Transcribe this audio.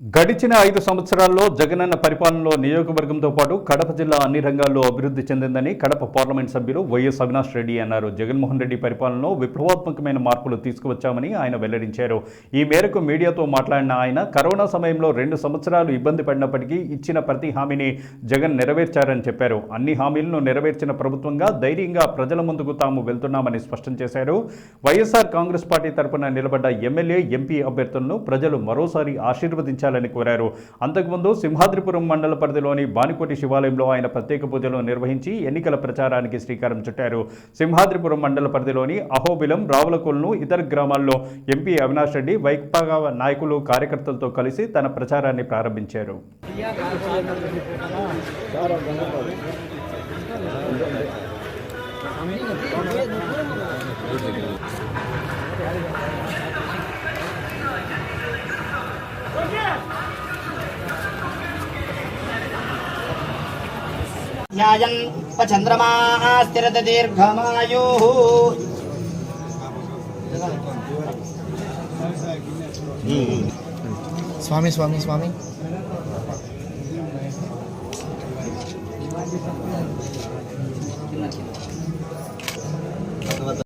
గడిచిన 5 సంవత్సరాల్లో జగనన్న పరిపాలనలో నియోజకవర్గంతో పాటు కడప జిల్లా అన్ని రంగాల్లో అభివృద్ధి చెందిందని కడప పార్లమెంట్ సభ్యులు వైఎస్ అవినాష్ రెడ్డి అన్నారు. జగన్మోహన్ రెడ్డి పరిపాలనలో విప్లవాత్మకమైన మార్పులు తీసుకువచ్చామని ఆయన వెల్లడించారు. ఈ మేరకు మీడియాతో మాట్లాడిన ఆయన కరోనా సమయంలో 2 సంవత్సరాలు ఇబ్బంది పడినప్పటికీ ఇచ్చిన ప్రతి హామీని జగన్ నెరవేర్చారని చెప్పారు. అన్ని హామీలను నెరవేర్చిన ప్రభుత్వంగా ధైర్యంగా ప్రజల ముందుకు తాము వెళ్తున్నామని స్పష్టం చేశారు. వైఎస్ఆర్ కాంగ్రెస్ పార్టీ తరపున నిలబడ్డ ఎమ్మెల్యే, ఎంపీ అభ్యర్థులను ప్రజలు మరోసారి ఆశీర్వదించారు కోరారు. అంతకుముందు సింహాద్రిపురం మండల పరిధిలోని బానికోటి శివాలయంలో ఆయన ప్రత్యేక పూజలు నిర్వహించి ఎన్నికల ప్రచారానికి శ్రీకారం చుట్టారు. సింహాద్రిపురం మండల పరిధిలోని అహోబిలం, రావులకొలను, ఇతర గ్రామాల్లో ఎంపీ అవినాష్ రెడ్డి వైకాపా నాయకులు, కార్యకర్తలతో కలిసి తన ప్రచారాన్ని ప్రారంభించారు. ధ్యాయన్ చంద్రమా స్థిరత దీర్ఘమాయు. స్వామి స్వామి స్వామి